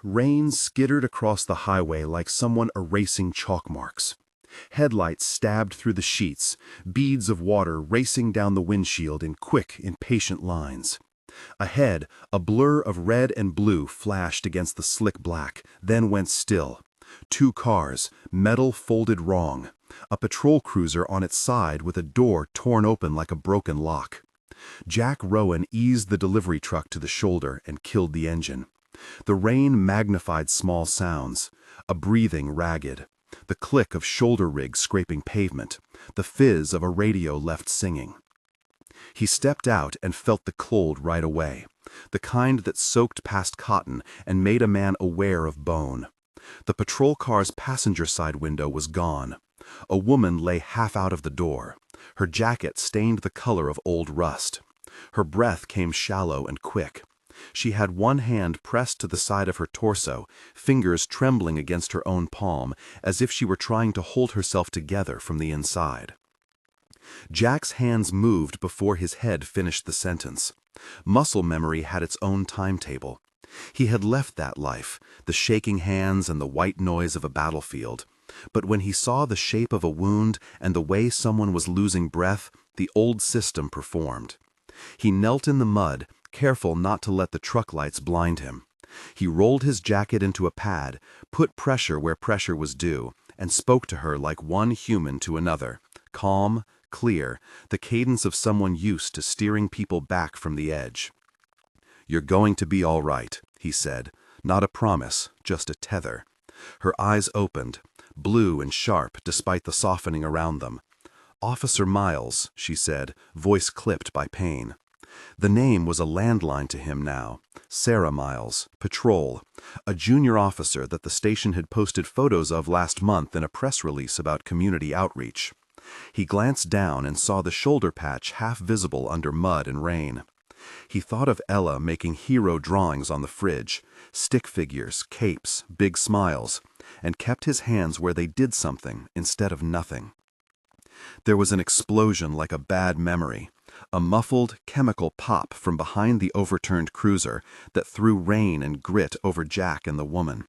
Rain skittered across the highway like someone erasing chalk marks. Headlights stabbed through the sheets, beads of water racing down the windshield in quick, impatient lines. Ahead, a blur of red and blue flashed against the slick black, then went still. Two cars, metal folded wrong. A patrol cruiser on its side with a door torn open like a broken lock. Jack Rowan eased the delivery truck to the shoulder and killed the engine. The rain magnified small sounds, a breathing ragged, the click of shoulder rigs scraping pavement, the fizz of a radio left singing. He stepped out and felt the cold right away, the kind that soaked past cotton and made a man aware of bone. The patrol car's passenger side window was gone. A woman lay half out of the door. Her jacket stained the color of old rust. Her breath came shallow and quick. She had one hand pressed to the side of her torso, fingers trembling against her own palm, as if she were trying to hold herself together from the inside. Jack's hands moved before his head finished the sentence. Muscle memory had its own timetable. He had left that life, the shaking hands and the white noise of a battlefield. But when he saw the shape of a wound and the way someone was losing breath, the old system performed. He knelt in the mud, careful not to let the truck lights blind him. He rolled his jacket into a pad, put pressure where pressure was due, and spoke to her like one human to another, calm, clear, the cadence of someone used to steering people back from the edge. "You're going to be all right," he said, not a promise, just a tether. Her eyes opened, blue and sharp despite the softening around them. "Officer Miles," she said, voice clipped by pain. The name was a landline to him now. Sarah Miles, patrol, a junior officer that the station had posted photos of last month in a press release about community outreach. He glanced down and saw the shoulder patch half visible under mud and rain. He thought of Ella making hero drawings on the fridge, stick figures, capes, big smiles, and kept his hands where they did something instead of nothing. There was an explosion like a bad memory, a muffled chemical pop from behind the overturned cruiser that threw rain and grit over Jack and the woman.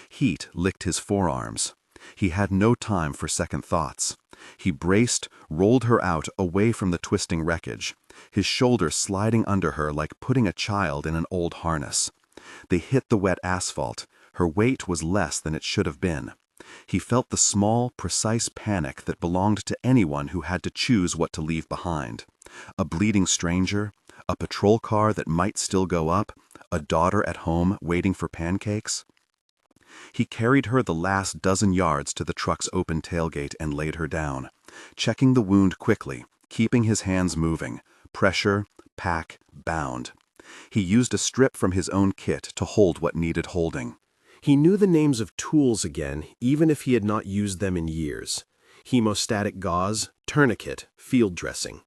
Heat licked his forearms. He had no time for second thoughts. He braced, rolled her out away from the twisting wreckage, his shoulder sliding under her like putting a child in an old harness. They hit the wet asphalt. Her weight was less than it should have been. He felt the small, precise panic that belonged to anyone who had to choose what to leave behind. A bleeding stranger, a patrol car that might still go up, a daughter at home waiting for pancakes. He carried her the last dozen yards to the truck's open tailgate and laid her down, checking the wound quickly, keeping his hands moving, pressure, pack, bound. He used a strip from his own kit to hold what needed holding. He knew the names of tools again, even if he had not used them in years. Hemostatic gauze, tourniquet, field dressing.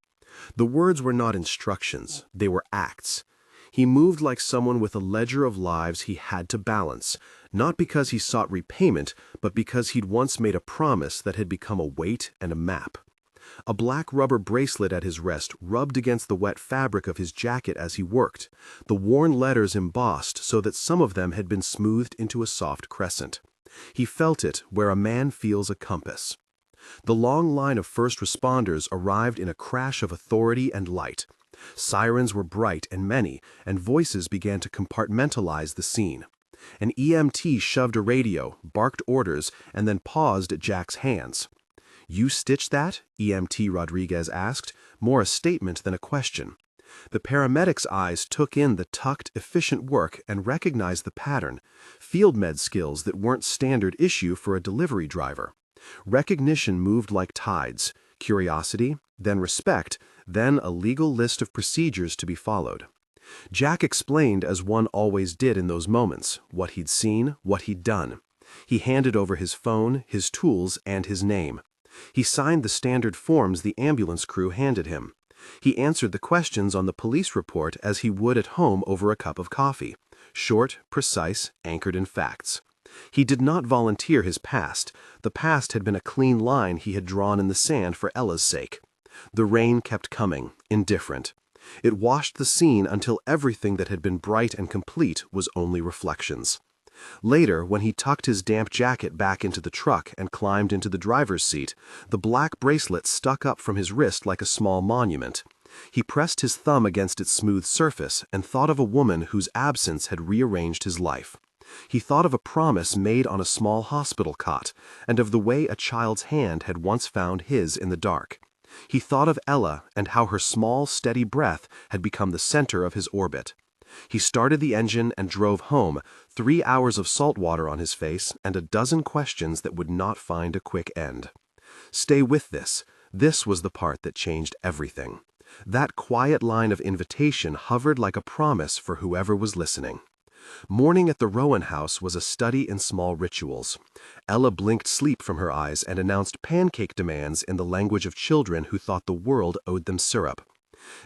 The words were not instructions, they were acts. He moved like someone with a ledger of lives he had to balance, not because he sought repayment, but because he'd once made a promise that had become a weight and a map. A black rubber bracelet at his wrist rubbed against the wet fabric of his jacket as he worked, the worn letters embossed so that some of them had been smoothed into a soft crescent. He felt it where a man feels a compass. The long line of first responders arrived in a crash of authority and light. Sirens were bright and many, and voices began to compartmentalize the scene. An EMT shoved a radio, barked orders, and then paused at Jack's hands. "You stitched that?" EMT Rodriguez asked, more a statement than a question. The paramedic's eyes took in the tucked, efficient work and recognized the pattern, field med skills that weren't standard issue for a delivery driver. Recognition moved like tides, curiosity, then respect, then a legal list of procedures to be followed. Jack explained, as one always did in those moments, what he'd seen, what he'd done. He handed over his phone, his tools, and his name. He signed the standard forms the ambulance crew handed him. He answered the questions on the police report as he would at home over a cup of coffee, short, precise, anchored in facts. He did not volunteer his past. The past had been a clean line he had drawn in the sand for Ella's sake. The rain kept coming, indifferent. It washed the scene until everything that had been bright and complete was only reflections. Later, when he tucked his damp jacket back into the truck and climbed into the driver's seat, the black bracelet stuck up from his wrist like a small monument. He pressed his thumb against its smooth surface and thought of a woman whose absence had rearranged his life. He thought of a promise made on a small hospital cot, and of the way a child's hand had once found his in the dark. He thought of Ella and how her small, steady breath had become the center of his orbit. He started the engine and drove home, 3 hours of salt water on his face and a dozen questions that would not find a quick end. Stay with this. This was the part that changed everything. That quiet line of invitation hovered like a promise for whoever was listening. Morning at the Rowan house was a study in small rituals. Ella blinked sleep from her eyes and announced pancake demands in the language of children who thought the world owed them syrup.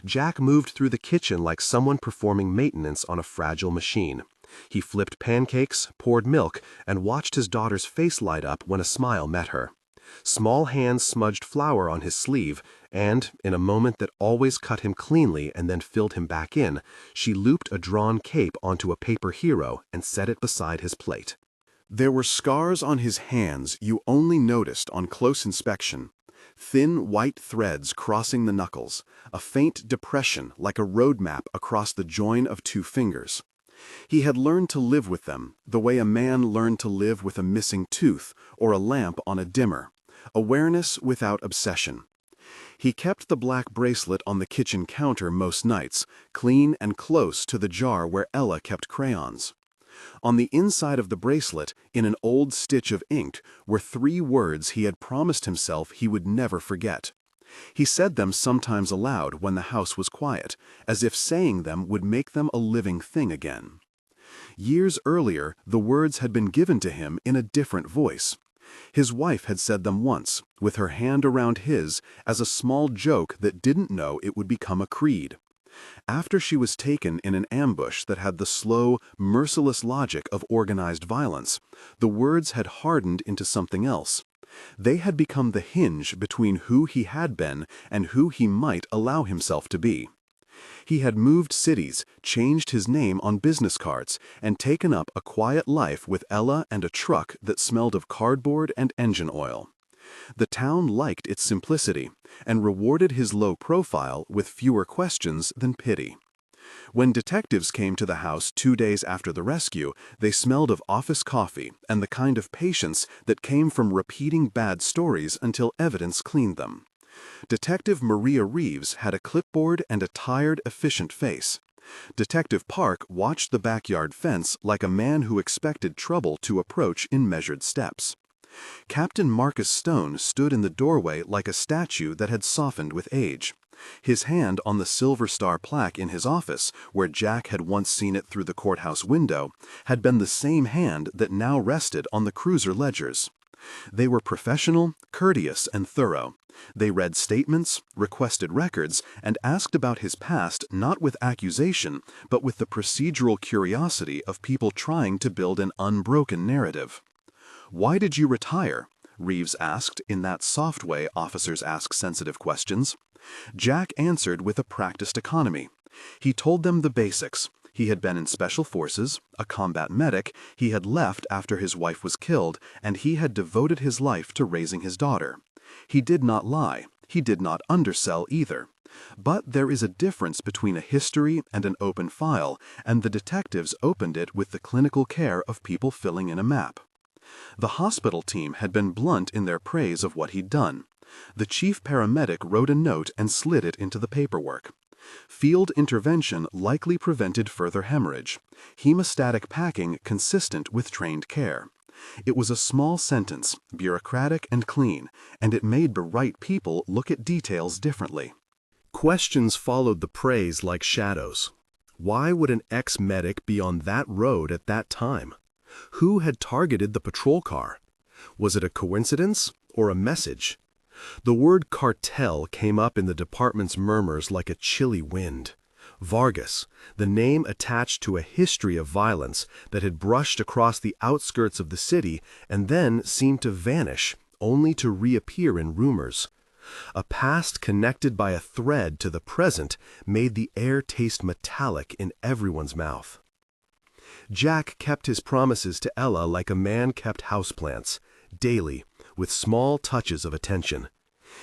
Jack moved through the kitchen like someone performing maintenance on a fragile machine. He flipped pancakes, poured milk, and watched his daughter's face light up when a smile met her. Small hands smudged flour on his sleeve, and, in a moment that always cut him cleanly and then filled him back in, she looped a drawn cape onto a paper hero and set it beside his plate. There were scars on his hands you only noticed on close inspection. Thin white threads crossing the knuckles, a faint depression like a road map across the join of 2 fingers. He had learned to live with them, the way a man learned to live with a missing tooth or a lamp on a dimmer. Awareness without obsession. He kept the black bracelet on the kitchen counter most nights, clean and close to the jar where Ella kept crayons. On the inside of the bracelet, in an old stitch of ink, were 3 words he had promised himself he would never forget. He said them sometimes aloud when the house was quiet, as if saying them would make them a living thing again. Years earlier, the words had been given to him in a different voice. His wife had said them once, with her hand around his, as a small joke that didn't know it would become a creed. After she was taken in an ambush that had the slow, merciless logic of organized violence, the words had hardened into something else. They had become the hinge between who he had been and who he might allow himself to be. He had moved cities, changed his name on business cards, and taken up a quiet life with Ella and a truck that smelled of cardboard and engine oil. The town liked its simplicity and rewarded his low profile with fewer questions than pity. When detectives came to the house 2 days after the rescue, they smelled of office coffee and the kind of patience that came from repeating bad stories until evidence cleaned them. Detective Maria Reeves had a clipboard and a tired, efficient face. Detective Park watched the backyard fence like a man who expected trouble to approach in measured steps. Captain Marcus Stone stood in the doorway like a statue that had softened with age. His hand on the Silver Star plaque in his office, where Jack had once seen it through the courthouse window, had been the same hand that now rested on the cruiser ledgers. They were professional, courteous, and thorough. They read statements, requested records, and asked about his past not with accusation, but with the procedural curiosity of people trying to build an unbroken narrative. "Why did you retire?" Reeves asked in that soft way officers ask sensitive questions. Jack answered with a practiced economy. He told them the basics. He had been in special forces, a combat medic, he had left after his wife was killed, and he had devoted his life to raising his daughter. He did not lie. He did not undersell either. But there is a difference between a history and an open file, and the detectives opened it with the clinical care of people filling in a map. The hospital team had been blunt in their praise of what he'd done. The chief paramedic wrote a note and slid it into the paperwork. Field intervention likely prevented further hemorrhage. Hemostatic packing consistent with trained care. It was a small sentence, bureaucratic and clean, and it made bright people look at details differently. Questions followed the praise like shadows. Why would an ex-medic be on that road at that time? Who had targeted the patrol car? Was it a coincidence or a message? The word cartel came up in the department's murmurs like a chilly wind. Vargas, the name attached to a history of violence that had brushed across the outskirts of the city and then seemed to vanish, only to reappear in rumors. A past connected by a thread to the present made the air taste metallic in everyone's mouth. Jack kept his promises to Ella like a man kept houseplants, daily, with small touches of attention.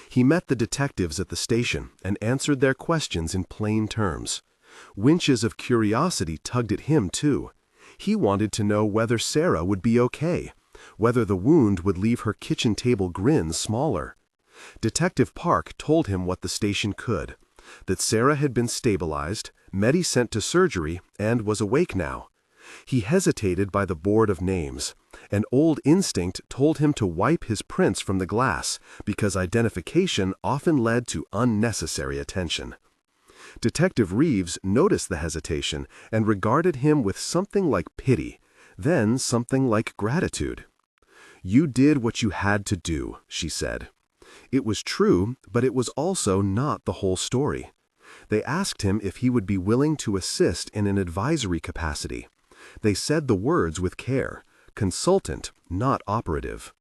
He met the detectives at the station and answered their questions in plain terms. Winches of curiosity tugged at him, too. He wanted to know whether Sarah would be okay, whether the wound would leave her kitchen table grin smaller. Detective Park told him what the station could, that Sarah had been stabilized, Medi sent to surgery, and was awake now. He hesitated by the board of names. An old instinct told him to wipe his prints from the glass because identification often led to unnecessary attention. Detective Reeves noticed the hesitation and regarded him with something like pity, then something like gratitude. "You did what you had to do," she said. It was true, but it was also not the whole story. They asked him if he would be willing to assist in an advisory capacity. They said the words with care, consultant, not operative.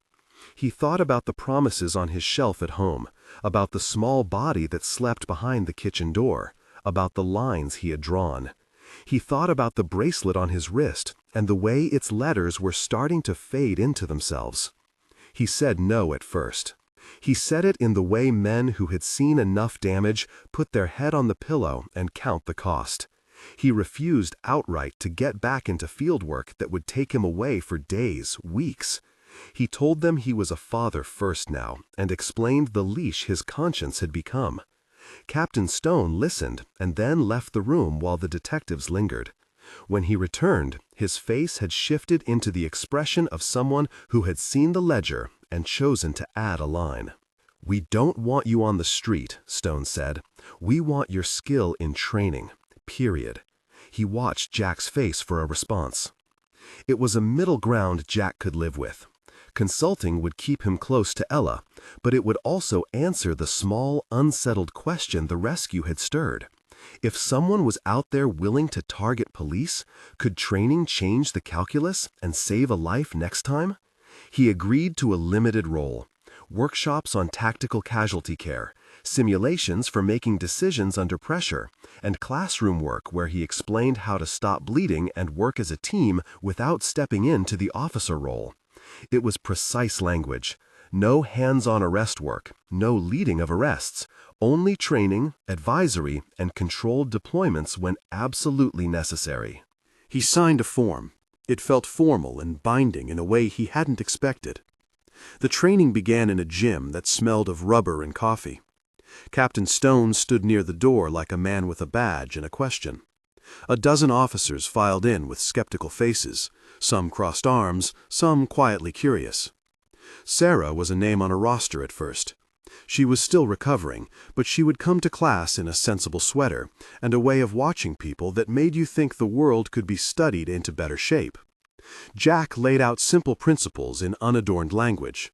He thought about the promises on his shelf at home, about the small body that slept behind the kitchen door, about the lines he had drawn. He thought about the bracelet on his wrist and the way its letters were starting to fade into themselves. He said no at first. He said it in the way men who had seen enough damage put their head on the pillow and count the cost. He refused outright to get back into field work that would take him away for days, weeks. He told them he was a father first now and explained the leash his conscience had become. Captain Stone listened and then left the room while the detectives lingered. When he returned, his face had shifted into the expression of someone who had seen the ledger and chosen to add a line. "We don't want you on the street," Stone said. "We want your skill in training. Period." He watched Jack's face for a response. It was a middle ground Jack could live with. Consulting would keep him close to Ella, but it would also answer the small, unsettled question the rescue had stirred. If someone was out there willing to target police, could training change the calculus and save a life next time? He agreed to a limited role: workshops on tactical casualty care, simulations for making decisions under pressure, and classroom work where he explained how to stop bleeding and work as a team without stepping into the officer role. It was precise language. No hands-on arrest work, no leading of arrests, only training, advisory, and controlled deployments when absolutely necessary. He signed a form. It felt formal and binding in a way he hadn't expected. The training began in a gym that smelled of rubber and coffee. Captain Stone stood near the door like a man with a badge and a question. A dozen officers filed in with skeptical faces, some crossed arms, some quietly curious. Sarah was a name on a roster at first. She was still recovering, but she would come to class in a sensible sweater and a way of watching people that made you think the world could be studied into better shape. Jack laid out simple principles in unadorned language.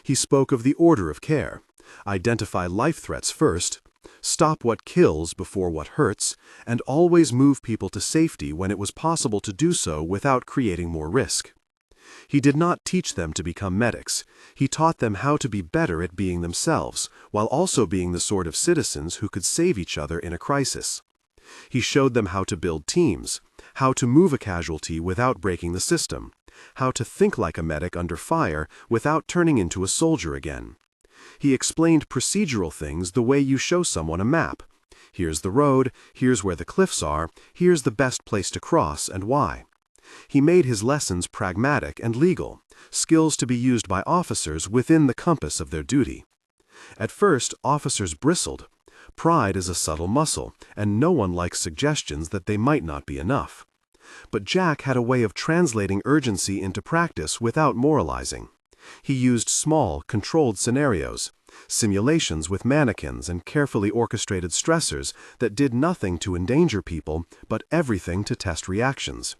He spoke of the order of care: identify life threats first, stop what kills before what hurts, and always move people to safety when it was possible to do so without creating more risk. He did not teach them to become medics. He taught them how to be better at being themselves, while also being the sort of citizens who could save each other in a crisis. He showed them how to build teams, how to move a casualty without breaking the system, how to think like a medic under fire without turning into a soldier again. He explained procedural things the way you show someone a map. Here's the road, here's where the cliffs are, here's the best place to cross and why. He made his lessons pragmatic and legal, skills to be used by officers within the compass of their duty. At first, officers bristled. Pride is a subtle muscle, and no one likes suggestions that they might not be enough. But Jack had a way of translating urgency into practice without moralizing. He used small, controlled scenarios, simulations with mannequins and carefully orchestrated stressors that did nothing to endanger people, but everything to test reactions.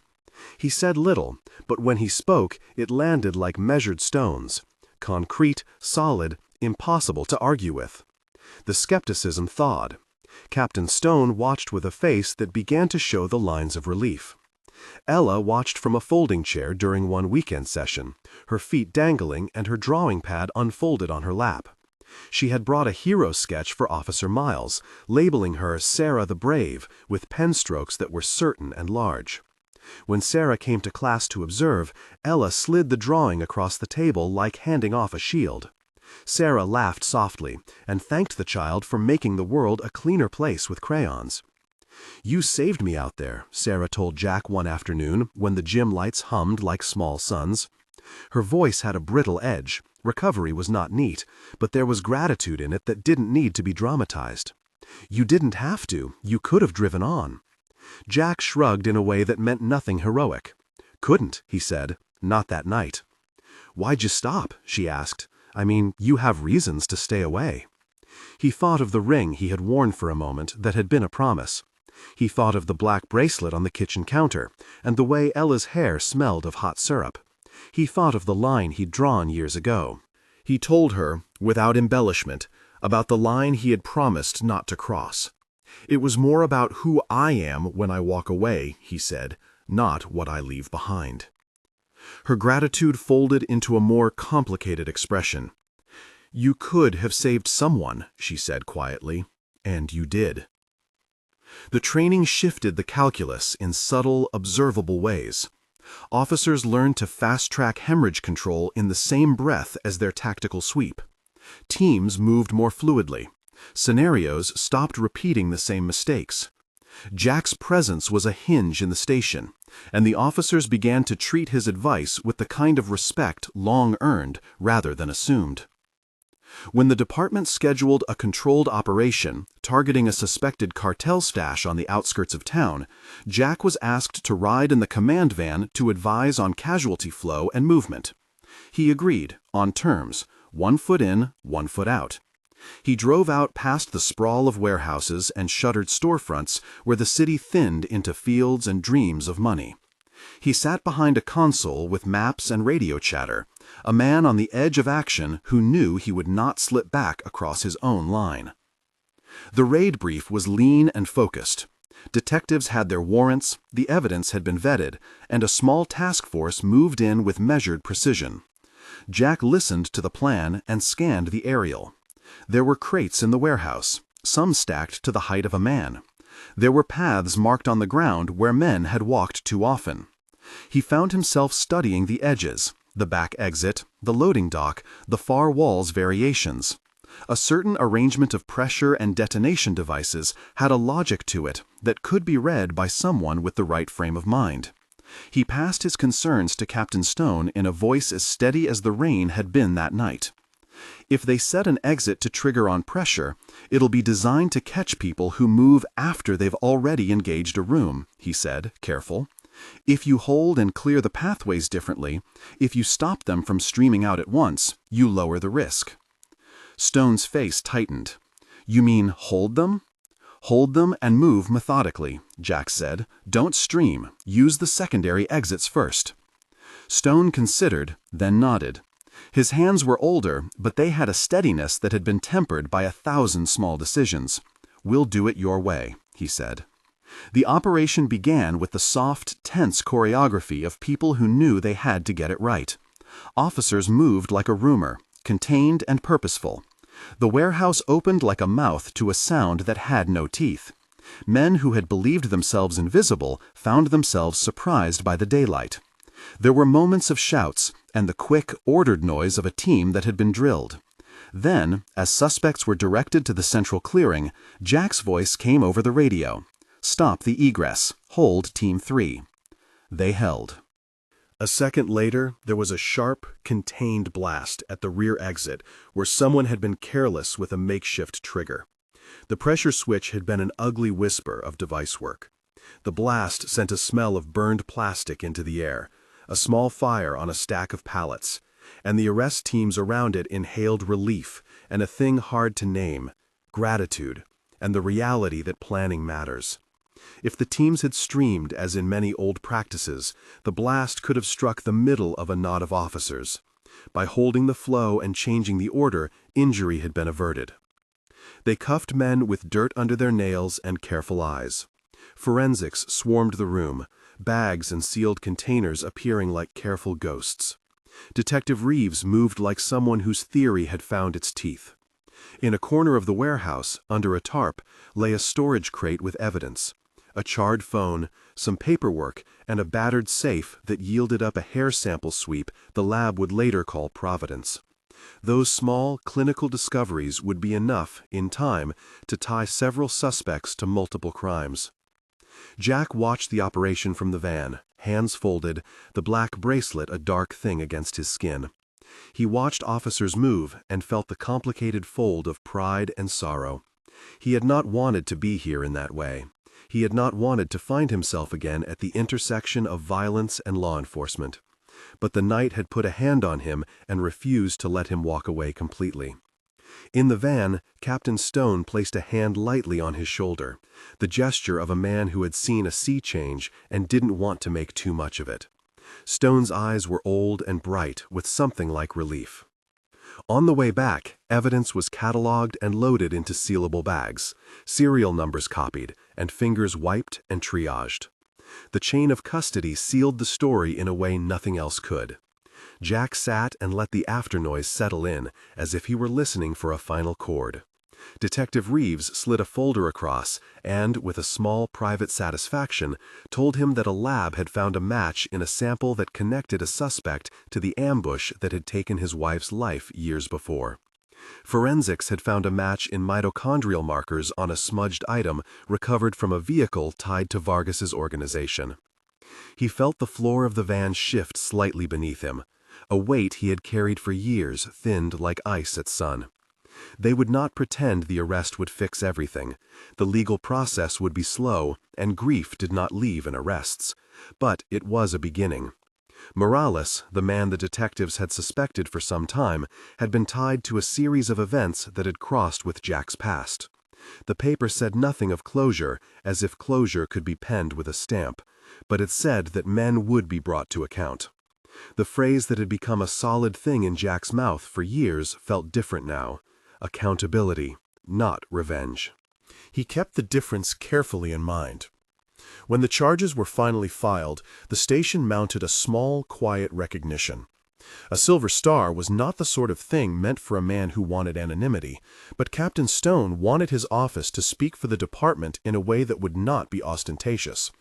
He said little, but when he spoke, it landed like measured stones. Concrete, solid, impossible to argue with. The skepticism thawed. Captain Stone watched with a face that began to show the lines of relief. Ella watched from a folding chair during one weekend session, her feet dangling and her drawing pad unfolded on her lap. She had brought a hero sketch for Officer Miles, labeling her Sarah the Brave, with pen strokes that were certain and large. When Sarah came to class to observe, Ella slid the drawing across the table like handing off a shield. Sarah laughed softly and thanked the child for making the world a cleaner place with crayons. "You saved me out there," Sarah told Jack one afternoon when the gym lights hummed like small suns. Her voice had a brittle edge. Recovery was not neat, but there was gratitude in it that didn't need to be dramatized. "You didn't have to. You could have driven on." Jack shrugged in a way that meant nothing heroic. "Couldn't," he said. "Not that night." "Why'd you stop?" she asked. "I mean, you have reasons to stay away." He thought of the ring he had worn for a moment that had been a promise. He thought of the black bracelet on the kitchen counter, and the way Ella's hair smelled of hot syrup. He thought of the line he'd drawn years ago. He told her, without embellishment, about the line he had promised not to cross. "It was more about who I am when I walk away," he said, "not what I leave behind." Her gratitude folded into a more complicated expression. "You could have saved someone," she said quietly, "and you did." The training shifted the calculus in subtle, observable ways. Officers learned to fast-track hemorrhage control in the same breath as their tactical sweep. Teams moved more fluidly. Scenarios stopped repeating the same mistakes. Jack's presence was a hinge in the station, and the officers began to treat his advice with the kind of respect long earned rather than assumed. When the department scheduled a controlled operation targeting a suspected cartel stash on the outskirts of town, Jack was asked to ride in the command van to advise on casualty flow and movement. He agreed, on terms, 1 foot in, 1 foot out. He drove out past the sprawl of warehouses and shuttered storefronts where the city thinned into fields and dreams of money. He sat behind a console with maps and radio chatter, a man on the edge of action who knew he would not slip back across his own line. The raid brief was lean and focused. Detectives had their warrants, the evidence had been vetted, and a small task force moved in with measured precision. Jack listened to the plan and scanned the aerial. There were crates in the warehouse, some stacked to the height of a man. There were paths marked on the ground where men had walked too often. He found himself studying the edges, the back exit, the loading dock, the far wall's variations. A certain arrangement of pressure and detonation devices had a logic to it that could be read by someone with the right frame of mind. He passed his concerns to Captain Stone in a voice as steady as the rain had been that night. "If they set an exit to trigger on pressure, it'll be designed to catch people who move after they've already engaged a room," he said, careful. "If you hold and clear the pathways differently, if you stop them from streaming out at once, you lower the risk." Stone's face tightened. "You mean hold them?" "Hold them and move methodically," Jack said. "Don't stream. Use the secondary exits first." Stone considered, then nodded. His hands were older, but they had a steadiness that had been tempered by 1,000 small decisions. "We'll do it your way," he said. The operation began with the soft, tense choreography of people who knew they had to get it right. Officers moved like a rumor, contained and purposeful. The warehouse opened like a mouth to a sound that had no teeth. Men who had believed themselves invisible found themselves surprised by the daylight. There were moments of shouts and the quick, ordered noise of a team that had been drilled. Then, as suspects were directed to the central clearing, Jack's voice came over the radio. "Stop the egress. Hold Team 3." They held. A second later, there was a sharp, contained blast at the rear exit where someone had been careless with a makeshift trigger. The pressure switch had been an ugly whisper of device work. The blast sent a smell of burned plastic into the air, a small fire on a stack of pallets, and the arrest teams around it inhaled relief and a thing hard to name, gratitude, and the reality that planning matters. If the teams had streamed as in many old practices, the blast could have struck the middle of a knot of officers. By holding the flow and changing the order, injury had been averted. They cuffed men with dirt under their nails and careful eyes. Forensics swarmed the room, bags and sealed containers appearing like careful ghosts. Detective Reeves moved like someone whose theory had found its teeth. In a corner of the warehouse, under a tarp, lay a storage crate with evidence. a charred phone, some paperwork, and a battered safe that yielded up a hair sample sweep the lab would later call Providence. Those small, clinical discoveries would be enough, in time, to tie several suspects to multiple crimes. Jack watched the operation from the van, hands folded, the black bracelet a dark thing against his skin. He watched officers move and felt the complicated fold of pride and sorrow. He had not wanted to be here in that way. He had not wanted to find himself again at the intersection of violence and law enforcement. But the night had put a hand on him and refused to let him walk away completely. In the van, Captain Stone placed a hand lightly on his shoulder, the gesture of a man who had seen a sea change and didn't want to make too much of it. Stone's eyes were old and bright with something like relief. On the way back, evidence was catalogued and loaded into sealable bags, serial numbers copied, and fingers wiped and triaged. The chain of custody sealed the story in a way nothing else could. Jack sat and let the afternoise settle in, as if he were listening for a final chord. Detective Reeves slid a folder across and, with a small private satisfaction, told him that a lab had found a match in a sample that connected a suspect to the ambush that had taken his wife's life years before. Forensics had found a match in mitochondrial markers on a smudged item recovered from a vehicle tied to Vargas's organization. He felt the floor of the van shift slightly beneath him. A weight he had carried for years thinned like ice at sun. They would not pretend the arrest would fix everything. The legal process would be slow, and grief did not leave in arrests. But it was a beginning. Morales, the man the detectives had suspected for some time, had been tied to a series of events that had crossed with Jack's past. The paper said nothing of closure, as if closure could be penned with a stamp, but it said that men would be brought to account. The phrase that had become a solid thing in Jack's mouth for years felt different now. Accountability, not revenge. He kept the difference carefully in mind. When the charges were finally filed, the station mounted a small, quiet recognition. A silver star was not the sort of thing meant for a man who wanted anonymity, but Captain Stone wanted his office to speak for the department in a way that would not be ostentatious.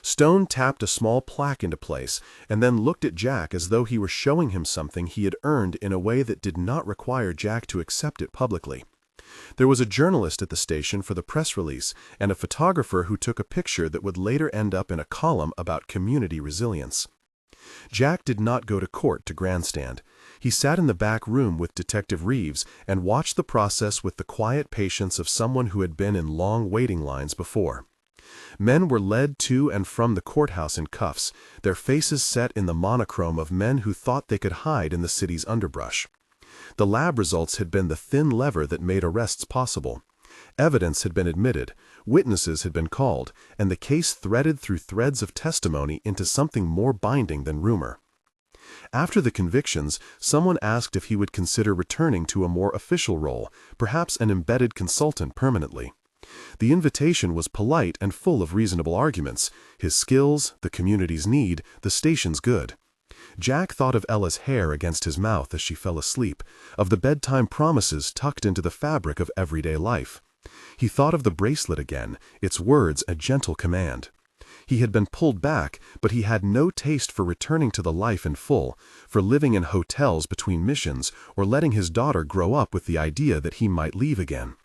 Stone tapped a small plaque into place and then looked at Jack as though he were showing him something he had earned in a way that did not require Jack to accept it publicly. There was a journalist at the station for the press release and a photographer who took a picture that would later end up in a column about community resilience. Jack did not go to court to grandstand. He sat in the back room with Detective Reeves and watched the process with the quiet patience of someone who had been in long waiting lines before. Men were led to and from the courthouse in cuffs, their faces set in the monochrome of men who thought they could hide in the city's underbrush. The lab results had been the thin lever that made arrests possible. Evidence had been admitted, witnesses had been called, and the case threaded through threads of testimony into something more binding than rumor. After the convictions, someone asked if he would consider returning to a more official role, perhaps an embedded consultant permanently. The invitation was polite and full of reasonable arguments: his skills, the community's need, the station's good. Jack thought of Ella's hair against his mouth as she fell asleep, of the bedtime promises tucked into the fabric of everyday life. He thought of the bracelet again, its words a gentle command. He had been pulled back, but he had no taste for returning to the life in full, for living in hotels between missions, or letting his daughter grow up with the idea that he might leave again.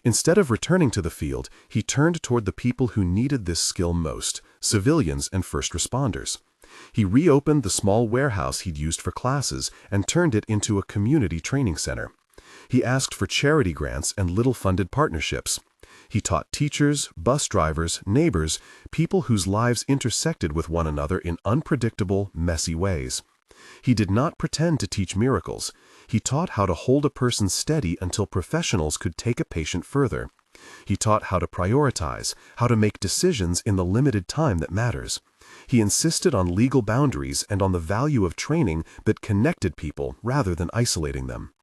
Instead of returning to the field, he turned toward the people who needed this skill most, civilians and first responders. He reopened the small warehouse he'd used for classes and turned it into a community training center. He asked for charity grants and little-funded partnerships. He taught teachers, bus drivers, neighbors, people whose lives intersected with one another in unpredictable, messy ways. He did not pretend to teach miracles. He taught how to hold a person steady until professionals could take a patient further. He taught how to prioritize, how to make decisions in the limited time that matters. He insisted on legal boundaries and on the value of training that connected people rather than isolating them.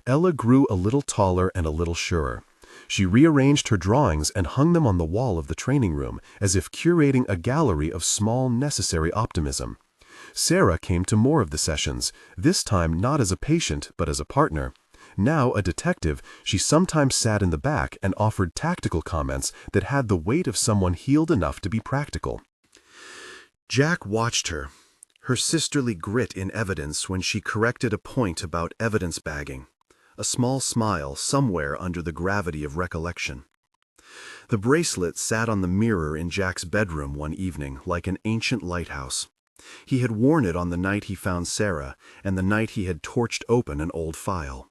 Ella grew a little taller and a little surer. She rearranged her drawings and hung them on the wall of the training room, as if curating a gallery of small, necessary optimism. Sarah came to more of the sessions, this time not as a patient but as a partner. Now a detective, she sometimes sat in the back and offered tactical comments that had the weight of someone healed enough to be practical. Jack watched her sisterly grit in evidence when she corrected a point about evidence bagging, a small smile somewhere under the gravity of recollection. The bracelet sat on the mirror in Jack's bedroom one evening like an ancient lighthouse. He had worn it on the night he found Sarah and the night he had torched open an old file.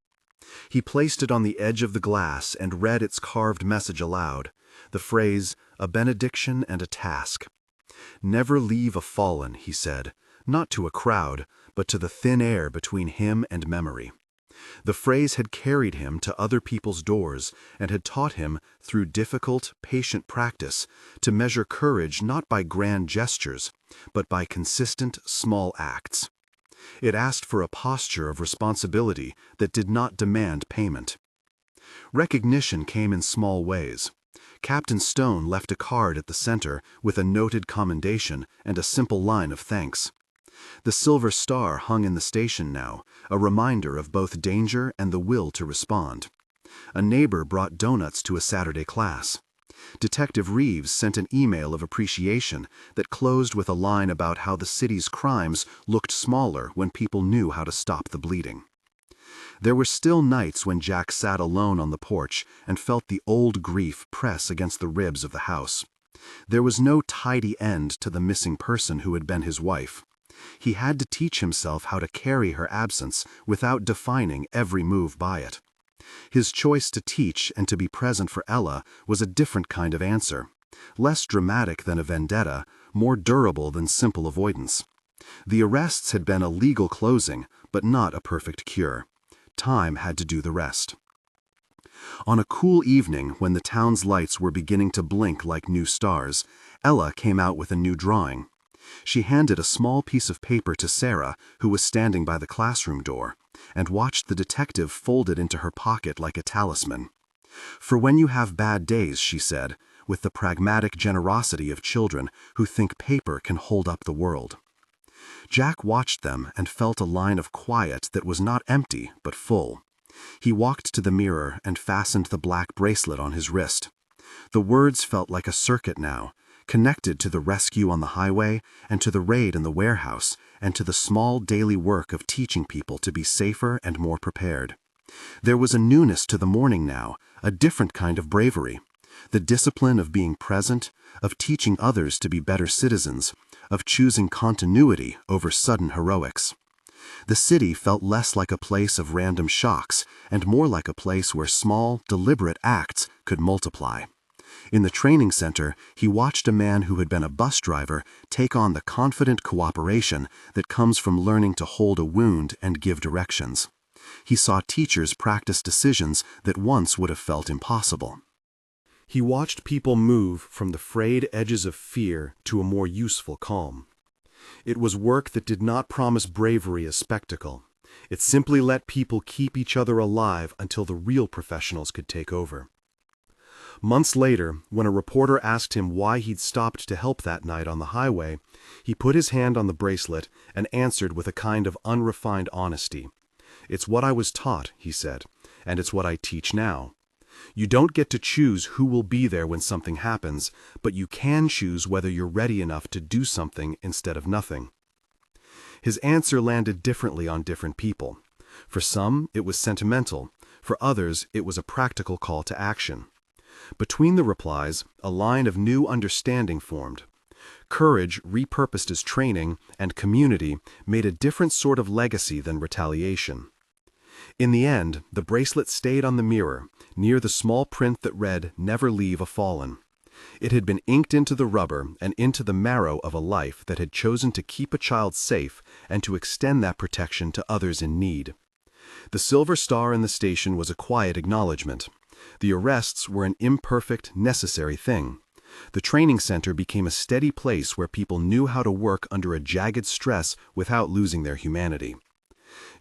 He placed it on the edge of the glass and read its carved message aloud, the phrase, "A benediction and a task." "Never leave a fallen," he said, not to a crowd, but to the thin air between him and memory. The phrase had carried him to other people's doors and had taught him, through difficult, patient practice, to measure courage not by grand gestures, but by consistent, small acts. It asked for a posture of responsibility that did not demand payment. Recognition came in small ways. Captain Stone left a card at the center with a noted commendation and a simple line of thanks. The silver star hung in the station now, a reminder of both danger and the will to respond. A neighbor brought donuts to a Saturday class. Detective Reeves sent an email of appreciation that closed with a line about how the city's crimes looked smaller when people knew how to stop the bleeding. There were still nights when Jack sat alone on the porch and felt the old grief press against the ribs of the house. There was no tidy end to the missing person who had been his wife. He had to teach himself how to carry her absence without defining every move by it. His choice to teach and to be present for Ella was a different kind of answer, less dramatic than a vendetta, more durable than simple avoidance. The arrests had been a legal closing, but not a perfect cure. Time had to do the rest. On a cool evening when the town's lights were beginning to blink like new stars, Ella came out with a new drawing. She handed a small piece of paper to Sarah, who was standing by the classroom door, and watched the detective fold it into her pocket like a talisman. "For when you have bad days," she said, with the pragmatic generosity of children who think paper can hold up the world. Jack watched them and felt a line of quiet that was not empty but full. He walked to the mirror and fastened the black bracelet on his wrist. The words felt like a circuit now, connected to the rescue on the highway and to the raid in the warehouse and to the small daily work of teaching people to be safer and more prepared. There was a newness to the morning now, a different kind of bravery. The discipline of being present, of teaching others to be better citizens, of choosing continuity over sudden heroics. The city felt less like a place of random shocks and more like a place where small, deliberate acts could multiply. In the training center, he watched a man who had been a bus driver take on the confident cooperation that comes from learning to hold a wound and give directions. He saw teachers practice decisions that once would have felt impossible. He watched people move from the frayed edges of fear to a more useful calm. It was work that did not promise bravery as spectacle. It simply let people keep each other alive until the real professionals could take over. Months later, when a reporter asked him why he'd stopped to help that night on the highway, he put his hand on the bracelet and answered with a kind of unrefined honesty. "It's what I was taught," he said, "and it's what I teach now. You don't get to choose who will be there when something happens, but you can choose whether you're ready enough to do something instead of nothing." His answer landed differently on different people. For some, it was sentimental. For others, it was a practical call to action. Between the replies, a line of new understanding formed. Courage, repurposed as training, and community made a different sort of legacy than retaliation. In the end, the bracelet stayed on the mirror, near the small print that read, "Never leave a fallen." It had been inked into the rubber and into the marrow of a life that had chosen to keep a child safe and to extend that protection to others in need. The silver star in the station was a quiet acknowledgement. The arrests were an imperfect, necessary thing. The training center became a steady place where people knew how to work under a jagged stress without losing their humanity.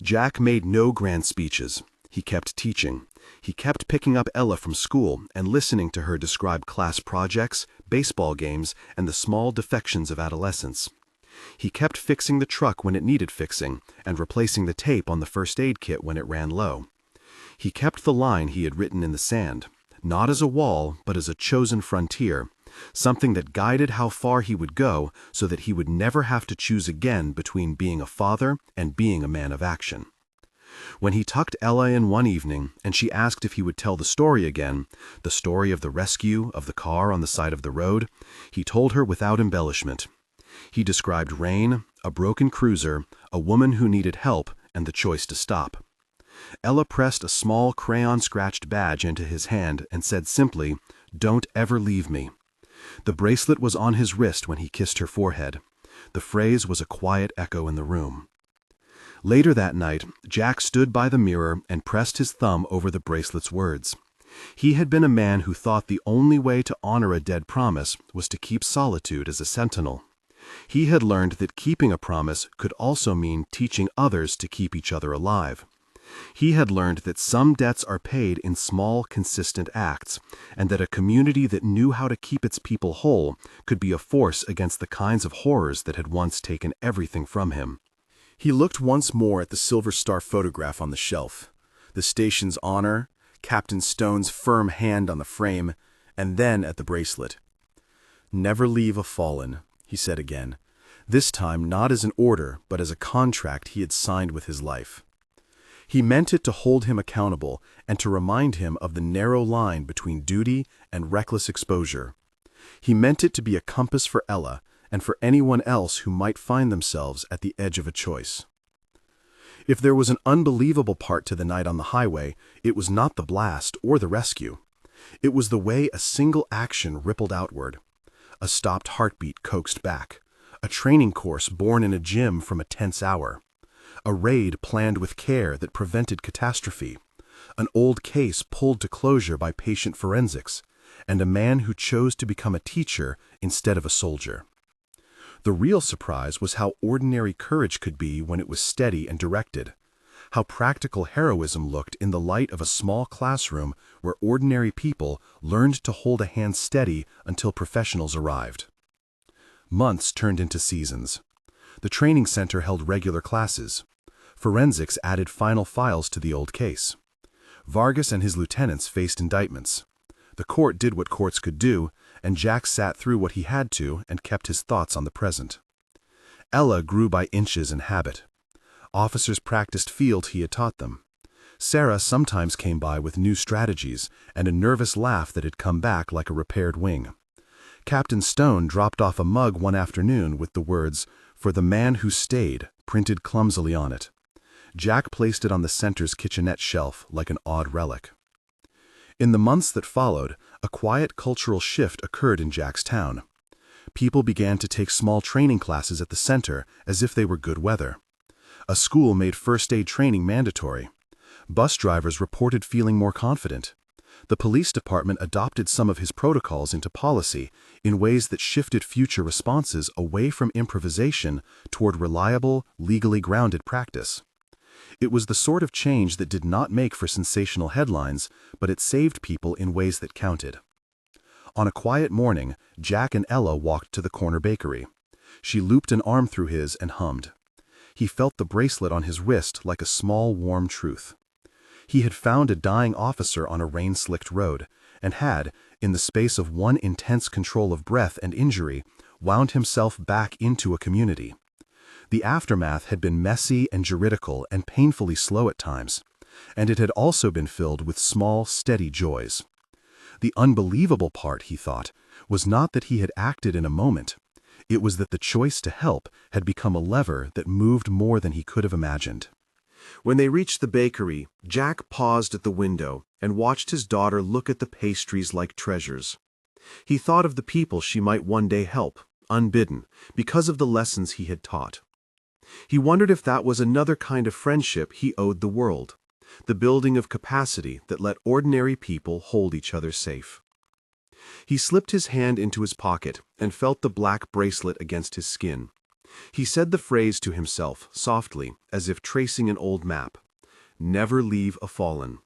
Jack made no grand speeches. He kept teaching. He kept picking up Ella from school and listening to her describe class projects, baseball games, and the small defections of adolescence. He kept fixing the truck when it needed fixing and replacing the tape on the first aid kit when it ran low. He kept the line he had written in the sand, not as a wall, but as a chosen frontier, something that guided how far he would go so that he would never have to choose again between being a father and being a man of action. When he tucked Ella in one evening and she asked if he would tell the story again, the story of the rescue of the car on the side of the road, he told her without embellishment. He described rain, a broken cruiser, a woman who needed help, and the choice to stop. Ella pressed a small crayon-scratched badge into his hand and said simply, "Don't ever leave me." The bracelet was on his wrist when he kissed her forehead. The phrase was a quiet echo in the room. Later that night, Jack stood by the mirror and pressed his thumb over the bracelet's words. He had been a man who thought the only way to honor a dead promise was to keep solitude as a sentinel. He had learned that keeping a promise could also mean teaching others to keep each other alive. He had learned that some debts are paid in small, consistent acts, and that a community that knew how to keep its people whole could be a force against the kinds of horrors that had once taken everything from him. He looked once more at the Silver Star photograph on the shelf, the station's honor, Captain Stone's firm hand on the frame, and then at the bracelet. "Never leave a fallen," he said again, this time not as an order but as a contract he had signed with his life. He meant it to hold him accountable and to remind him of the narrow line between duty and reckless exposure. He meant it to be a compass for Ella and for anyone else who might find themselves at the edge of a choice. If there was an unbelievable part to the night on the highway, it was not the blast or the rescue. It was the way a single action rippled outward. A stopped heartbeat coaxed back. A training course born in a gym from a tense hour. A raid planned with care that prevented catastrophe. An old case pulled to closure by patient forensics. And a man who chose to become a teacher instead of a soldier. The real surprise was how ordinary courage could be when it was steady and directed. How practical heroism looked in the light of a small classroom where ordinary people learned to hold a hand steady until professionals arrived. Months turned into seasons. The training center held regular classes. Forensics added final files to the old case. Vargas and his lieutenants faced indictments. The court did what courts could do, and Jack sat through what he had to and kept his thoughts on the present. Ella grew by inches in habit. Officers practiced field he had taught them. Sarah sometimes came by with new strategies and a nervous laugh that had come back like a repaired wing. Captain Stone dropped off a mug one afternoon with the words, "For the man who stayed," printed clumsily on it. Jack placed it on the center's kitchenette shelf like an odd relic. In the months that followed, a quiet cultural shift occurred in Jack's town. People began to take small training classes at the center as if they were good weather. A school made first aid training mandatory. Bus drivers reported feeling more confident. The police department adopted some of his protocols into policy in ways that shifted future responses away from improvisation toward reliable, legally grounded practice. It was the sort of change that did not make for sensational headlines, but it saved people in ways that counted. On a quiet morning, Jack and Ella walked to the corner bakery. She looped an arm through his and hummed. He felt the bracelet on his wrist like a small, warm truth. He had found a dying officer on a rain-slicked road, and had, in the space of one intense control of breath and injury, wound himself back into a community. The aftermath had been messy and juridical and painfully slow at times, and it had also been filled with small, steady joys. The unbelievable part, he thought, was not that he had acted in a moment. It was that the choice to help had become a lever that moved more than he could have imagined. When they reached the bakery, Jack paused at the window and watched his daughter look at the pastries like treasures. He thought of the people she might one day help, unbidden, because of the lessons he had taught. He wondered if that was another kind of friendship he owed the world, the building of capacity that let ordinary people hold each other safe. He slipped his hand into his pocket and felt the black bracelet against his skin. He said the phrase to himself, softly, as if tracing an old map. Never leave a fallen.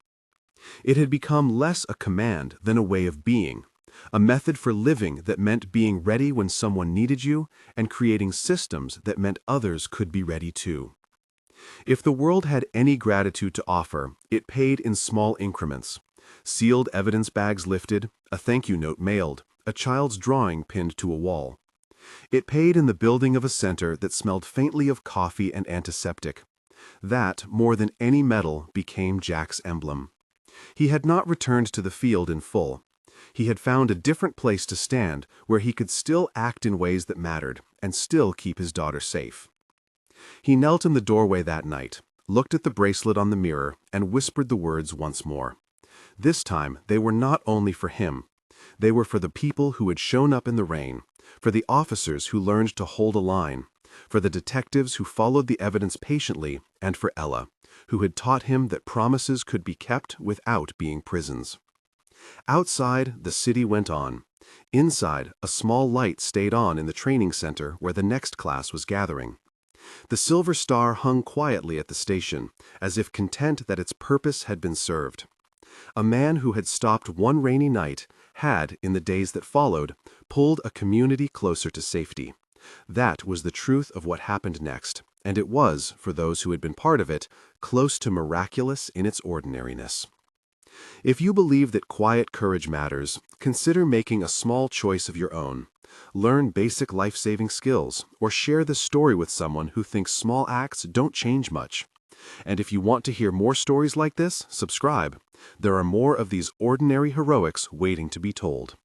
It had become less a command than a way of being, a method for living that meant being ready when someone needed you and creating systems that meant others could be ready too. If the world had any gratitude to offer, it paid in small increments. Sealed evidence bags lifted, a thank you note mailed, a child's drawing pinned to a wall. It paid in the building of a center that smelled faintly of coffee and antiseptic. That, more than any medal, became Jack's emblem. He had not returned to the field in full. He had found a different place to stand where he could still act in ways that mattered and still keep his daughter safe. He knelt in the doorway that night, looked at the bracelet on the mirror, and whispered the words once more. This time, they were not only for him. They were for the people who had shown up in the rain, for the officers who learned to hold a line, for the detectives who followed the evidence patiently, and for Ella, who had taught him that promises could be kept without being prisons. Outside, the city went on. Inside, a small light stayed on in the training center where the next class was gathering. The silver star hung quietly at the station, as if content that its purpose had been served. A man who had stopped one rainy night had, in the days that followed, pulled a community closer to safety. That was the truth of what happened next, and it was, for those who had been part of it, close to miraculous in its ordinariness. If you believe that quiet courage matters, consider making a small choice of your own. Learn basic life-saving skills, or share this story with someone who thinks small acts don't change much. And if you want to hear more stories like this, subscribe. There are more of these ordinary heroics waiting to be told.